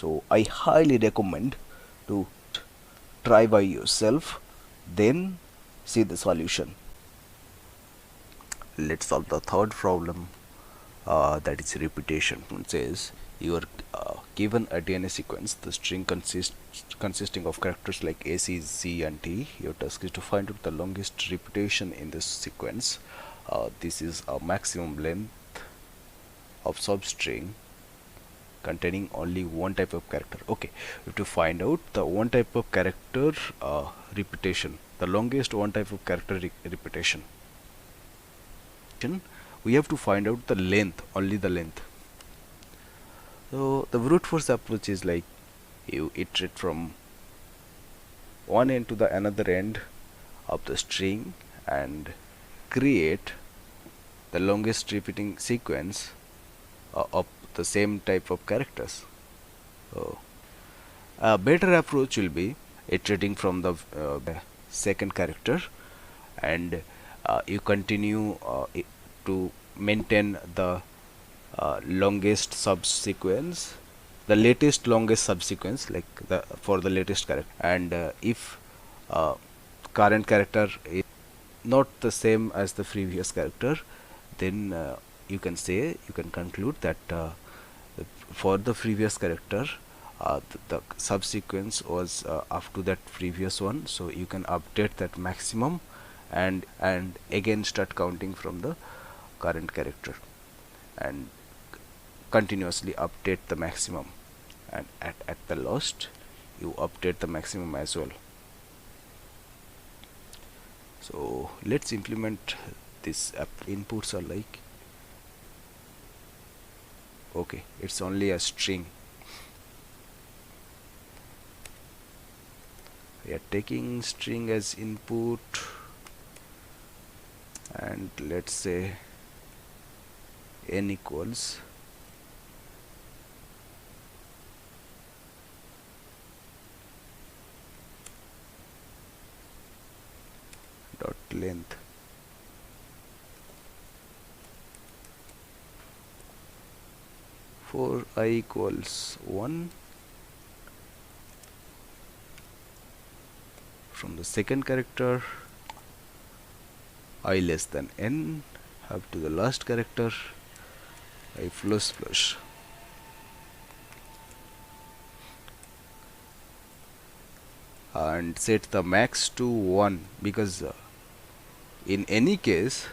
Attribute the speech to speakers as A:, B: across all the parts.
A: So I highly recommend to try by yourself, then see the solution. Let's solve the third problem, that is repetition. It says you are given a DNA sequence. The string consisting of characters like A, C, Z, and T. Your task is to find out the longest repetition in this sequence. This is a maximum length of substring containing only one type of character. Okay, we have to find out the one type of character repetition, the longest one type of character repetition. We have to find out the length, only the length. So the brute force approach is like you iterate from one end to the another end of the string and create the longest repeating sequence of the same type of characters. So a better approach will be iterating from the second character, and you continue to maintain the longest subsequence, the latest longest subsequence, like for the latest character. And if current character is not the same as the previous character, then you can conclude that for the previous character the subsequence was up to that previous one, so you can update that maximum and again start counting from the current character and continuously update the maximum, and at the last you update the maximum as well. So let's implement this. Inputs are like, okay, it's only a string. We are taking string as input, and let's say n equals dot length. For I equals 1, from the second character I less than n up to the last character I plus, and set the max to 1, because in any case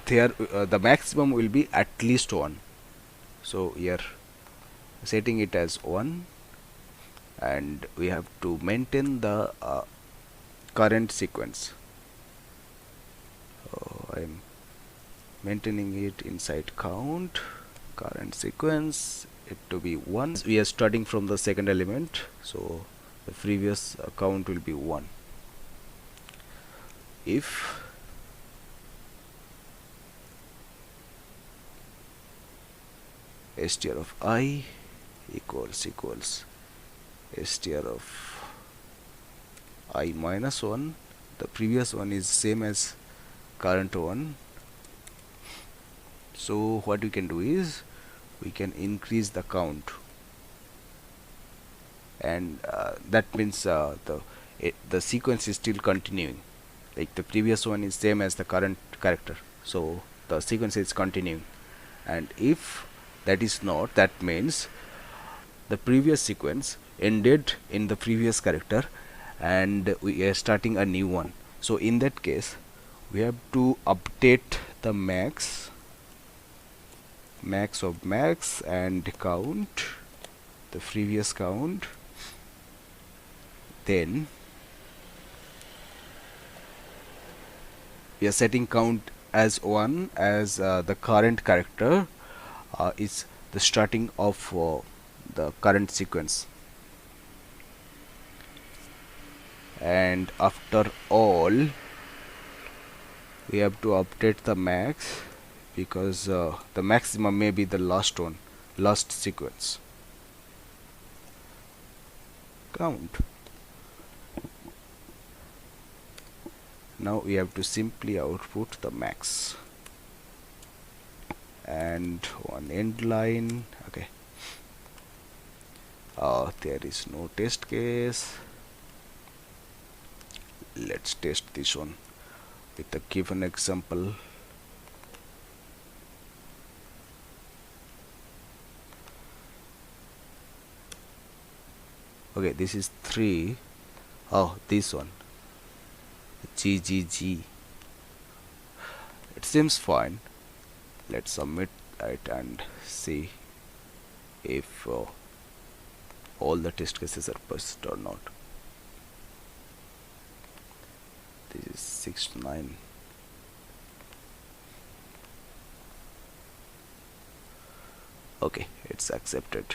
A: there the maximum will be at least 1. So here setting it as 1, and we have to maintain the current sequence. I am maintaining it inside count, current sequence, it to be 1. We are starting from the second element, so the previous count will be 1. If str of I equals str of I minus 1, the previous one is same as current one, so what we can do is we can increase the count, and that means the sequence is still continuing, like the previous one is same as the current character, so the sequence is continuing. And if that is not, that means the previous sequence ended in the previous character and we are starting a new one. So in that case we have to update the max of max and count the previous count, then we are setting count as 1 as the current character is the starting of the current sequence. And after all we have to update the max, because the maximum may be the last sequence. Count. Now we have to simply output the max and one end line. Okay, There is no test case. Let's test this one with a given example. Okay, this is 3. Oh, this one, GGG. It seems fine. Let's submit it and see if all the test cases are passed or not. This is 6 to 9. Okay, it's accepted.